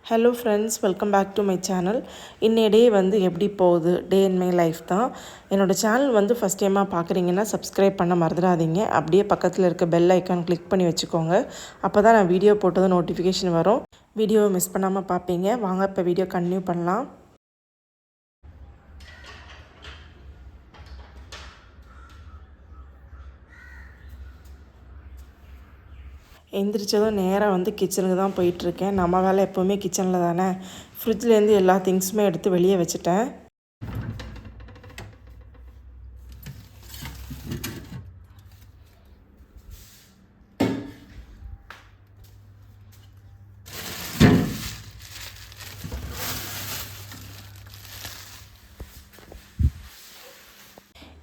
Hello friends, welcome back to my channel. இன்னைய day வந்து எப்படி போகுது, டே இன் மை லைஃப் தான். என்னோடய சேனல் வந்து ஃபஸ்ட் டைமாக பார்க்குறீங்கன்னா சப்ஸ்கிரைப் பண்ண மறந்துடாதீங்க. அப்படியே பக்கத்தில் இருக்க பெல் ஐக்கான் கிளிக் பண்ணி வச்சுக்கோங்க. அப்போ தான் நான் வீடியோ போட்டதும் நோட்டிஃபிகேஷன் வரும். வீடியோவை மிஸ் பண்ணாமல் பார்ப்பீங்க. வாங்க இப்போ வீடியோ கன்டினியூ பண்ணலாம். எந்திரிச்சதும் நேராக வந்து கிச்சனுக்கு தான் போயிட்டுருக்கேன். நம்ம வேலை எப்போவுமே கிச்சனில் தானே. ஃப்ரிட்ஜ்லேருந்து எல்லா திங்ஸுமே எடுத்து வெளியே வச்சுட்டேன்.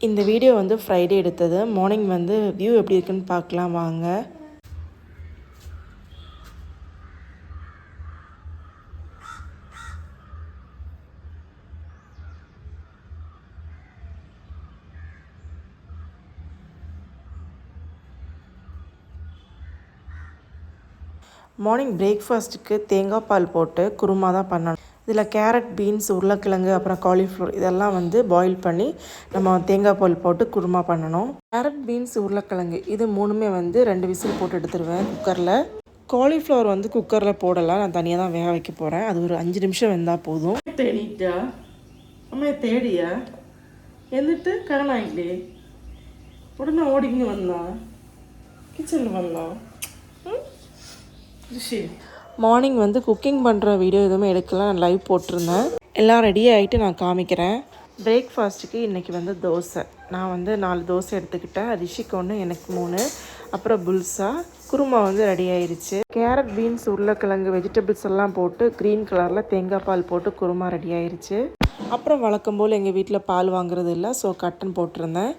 இந்த வீடியோ வந்து ஃப்ரைடே எடுத்தது. மார்னிங் வந்து வியூ எப்படி இருக்குன்னு பார்க்கலாம் வாங்க. மார்னிங் பிரேக்ஃபாஸ்ட்டுக்கு தேங்காய் பால் போட்டு குருமா தான் பண்ணணும். இதில் கேரட், பீன்ஸ், உருளைக்கிழங்கு, அப்புறம் காலிஃப்ளவர் இதெல்லாம் வந்து பாயில் பண்ணி நம்ம தேங்காய் பால் போட்டு குருமா பண்ணணும். கேரட், பீன்ஸ், உருளைக்கிழங்கு இது மூணுமே வந்து 2 விசில் போட்டு எடுத்துருவேன் குக்கரில். காலிஃப்ளவர் வந்து குக்கரில் போடலாம், நான் தனியாக தான் வேக வைக்க போகிறேன். அது ஒரு 5 நிமிஷம் வெந்தால் போதும். தேடிட்டா அம்மா தேடியா எந்திட்டு கடனாயிட்டே உடனே ஓடிங்க வந்தான் கிச்சனில் வந்தான். மார்னிங் வந்து குக்கிங் பண்ணுற வீடியோ எதுவுமே எடுக்கலாம், நான் லைவ் போட்டிருந்தேன். எல்லாம் ரெடி ஆகிட்டு நான் காமிக்கிறேன். பிரேக்ஃபாஸ்ட்டுக்கு இன்றைக்கி வந்து தோசை. நான் வந்து 4 தோசை எடுத்துக்கிட்டேன். ரிஷிக்கு 1, எனக்கு 3. அப்புறம் புல்சா குருமா வந்து ரெடி ஆயிடுச்சு. கேரட், பீன்ஸ், உருளைக்கிழங்கு வெஜிடபிள்ஸ் எல்லாம் போட்டு க்ரீன் கலரில் தேங்காய் பால் போட்டு குருமா ரெடி ஆயிடுச்சு. அப்புறம் வழக்கம் போல் எங்கள் வீட்டில் பால் வாங்குறது இல்லை, ஸோ கட்டன் போட்டிருந்தேன்.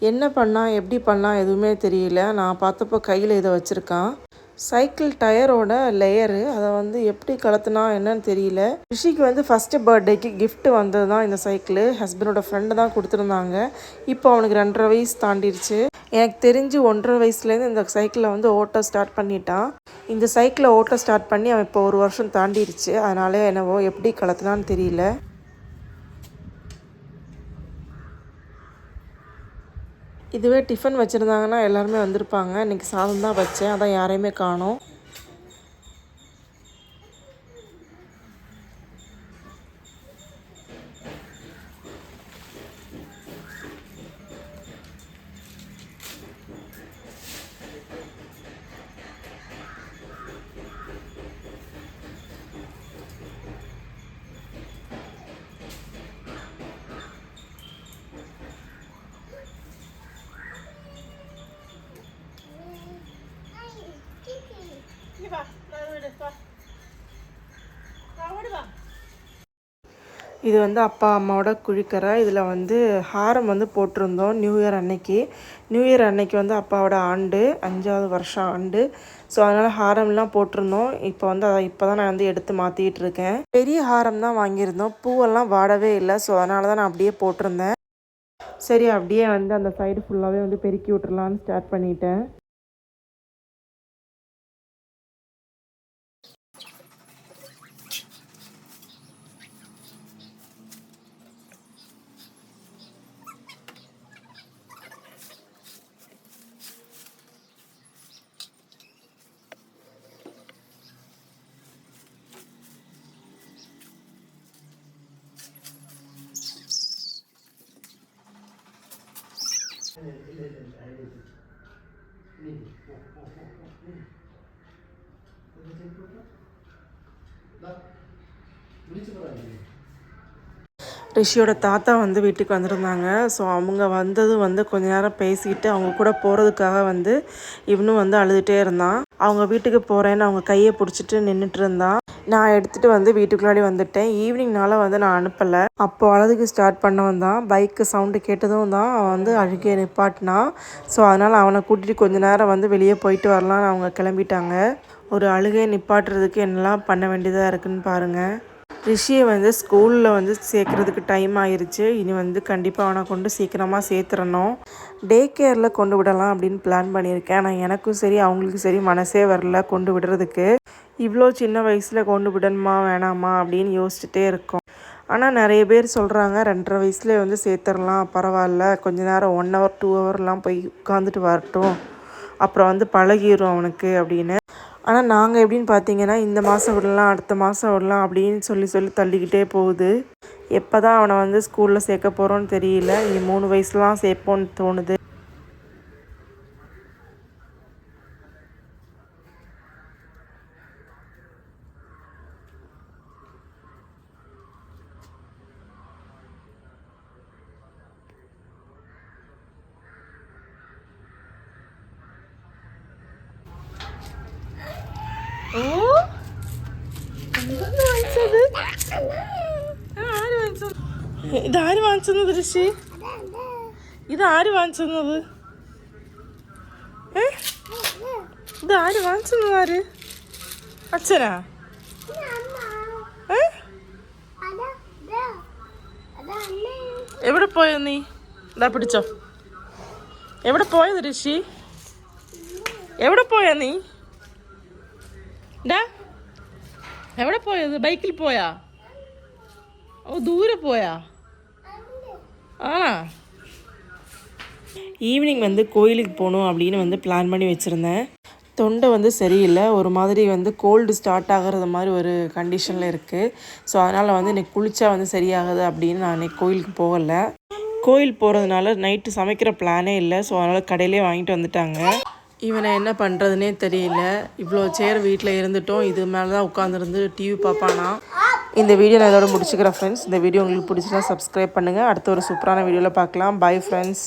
என்ன பண்ணால் எப்படி பண்ணால் எதுவுமே தெரியல. நான் பார்த்தப்போ கையில் இதை வச்சுருக்கான். சைக்கிள் டயரோட லேயரு, அதை வந்து எப்படி கலத்துனா என்னன்னு தெரியல. ரிஷிக்கு வந்து ஃபஸ்ட்டு பர்த்டேக்கு கிஃப்ட் வந்தது தான் இந்த சைக்கிள். ஹஸ்பண்டோட ஃப்ரெண்டு தான் கொடுத்துருந்தாங்க. இப்போ அவனுக்கு 2.5 வயசு தாண்டிடுச்சு. எனக்கு தெரிஞ்சு 1.5 வயசுலேருந்து இந்த சைக்கிளை வந்து ஓட்ட ஸ்டார்ட் பண்ணிட்டான். இந்த சைக்கிளை ஓட்ட ஸ்டார்ட் பண்ணி அவன் இப்போ 1 வருஷம் தாண்டிடுச்சு. அதனால என்னவோ எப்படி கலத்துனான்னு தெரியல. இதுவே டிஃபன் வச்சுருந்தாங்கன்னா எல்லாருமே வந்திருப்பாங்க. இன்றைக்கி சாதம் தான் வச்சேன், அதான் யாரையுமே காணோம். இது வந்து அப்பா அம்மாவோட குழிக்கரை. இதில் வந்து ஹாரம் வந்து போட்டிருந்தோம் நியூ இயர் அன்னைக்கு. நியூ இயர் அன்னைக்கு வந்து அப்பாவோட ஆண்டு, 5வது வருஷம் ஆண்டு. ஸோ அதனால் ஹாரம்லாம் போட்டிருந்தோம். இப்போ வந்து அதை இப்போ தான் நான் வந்து எடுத்து மாற்றிக்கிட்டு இருக்கேன். பெரிய ஹாரம் தான் வாங்கியிருந்தோம், பூவெல்லாம் வாடவே இல்லை. ஸோ அதனால தான் நான் அப்படியே போட்டிருந்தேன். சரி, அப்படியே வந்து அந்த சைடு ஃபுல்லாகவே வந்து பெருக்கி விட்டுறலான்னு ஸ்டார்ட் பண்ணிட்டேன். ரிஷியோட தாத்தா வந்து வீட்டுக்கு வந்திருந்தாங்க. ஸோ அவங்க வந்தது வந்து கொஞ்ச நேரம் பேசிக்கிட்டு அவங்க கூட போகிறதுக்காக வந்து இவனும் வந்து அழுதுகிட்டே இருந்தான். அவங்க வீட்டுக்கு போகிறேன்னு அவங்க கையை பிடிச்சிட்டு நின்றுட்டு இருந்தான். நான் எடுத்துகிட்டு வந்து வீட்டுக்குள்ளாடி வந்துட்டேன். ஈவினிங்னால வந்து நான் அனுப்பலை. அப்போ அழுதுக்கு ஸ்டார்ட் பண்ணவன் தான். பைக்கு சவுண்டு கேட்டதும் தான் அவன் வந்து அழுகையை நிப்பாட்டினான். ஸோ அதனால் அவனை கூட்டிகிட்டு கொஞ்ச நேரம் வந்து வெளியே போயிட்டு வரலான்னு அவங்க கிளம்பிட்டாங்க. ஒரு அழுகையை நிப்பாட்டுறதுக்கு என்னெல்லாம் பண்ண வேண்டியதாக இருக்குதுன்னு பாருங்கள். ரிஷியை வந்து ஸ்கூலில் வந்து சேர்க்குறதுக்கு டைம் ஆயிடுச்சு. இனி வந்து கண்டிப்பாக அவனை கொண்டு சீக்கிரமாக சேர்த்துறணும். டே கேரில் கொண்டு விடலாம் அப்படின்னு பிளான் பண்ணியிருக்கேன். ஆனால் எனக்கும் சரி அவங்களுக்கும் சரி மனசே வரல கொண்டு விடுறதுக்கு. இவ்வளோ சின்ன வயசில் கொண்டு விடணுமா வேணாமா அப்படின்னு யோசிச்சுட்டே இருக்கோம். ஆனால் நிறைய பேர் சொல்கிறாங்க 2.5 வயசுலேயே வந்து சேர்த்துடலாம், பரவாயில்ல, கொஞ்ச நேரம் 1 hour 2 hourலாம் போய் உட்காந்துட்டு வரட்டும், அப்புறம் வந்து பழகிடும் அவனுக்கு அப்படின்னு. ஆனால் நாங்கள் எப்படின்னு பார்த்தீங்கன்னா இந்த மாதம் விடலாம், அடுத்த மாதம் விடலாம் அப்படின்னு சொல்லி தள்ளிக்கிட்டே போகுது. எப்போ தான் அவனை வந்து ஸ்கூலில் சேர்க்க போகிறோன்னு தெரியல. இனி 3 வயசுலாம் சேர்ப்போன்னு தோணுது. ഇത് ആര് വാങ്ങിച്ചത് ഋഷി? ഇത് ആര് വാങ്ങിച്ചത്? ഇത് ആര് വാങ്ങിച്ചത്? ആര്? അച്ഛനാ? എവിടെ പോയോ നീ? ഇതാ പിടിച്ചോ. എവിടെ പോയത് ഋഷി? എവിടെ പോയാ നീ? ഡാ എവിടെ പോയത്? ബൈക്കിൽ പോയാ? ഓ ദൂരെ പോയാ? ஆனா ஈவினிங் வந்து கோயிலுக்கு போகணும் அப்படின்னு வந்து பிளான் பண்ணி வச்சுருந்தேன். தொண்டை வந்து சரியில்லை, ஒரு மாதிரி வந்து கோல்டு ஸ்டார்ட் ஆகிறது மாதிரி ஒரு கண்டிஷனில் இருக்குது. ஸோ அதனால் வந்து இன்றைக்கி குளித்தா வந்து சரியாகுது அப்படின்னு நான் இன்றைக்கி கோயிலுக்கு போகலை. கோயில் போகிறதுனால நைட்டு சமைக்கிற பிளானே இல்லை. ஸோ அதனால் கடையிலே வாங்கிட்டு வந்துட்டாங்க. இவனை என்ன பண்ணுறதுனே தெரியல. இவ்வளோ சேர் வீட்டில் இருந்துட்டோம், இது மேலே தான் உட்காந்துருந்து டிவி பார்ப்பானா. இந்த வீடியோ நான் இதோட முடிச்சுக்கிறேன் ஃப்ரெண்ட்ஸ். இந்த வீடியோ உங்களுக்கு பிடிச்சினா சப்ஸ்கிரைப் பண்ணுங்கள். அடுத்த ஒரு சூப்பரான வீடியோவில் பார்க்கலாம். Bye friends.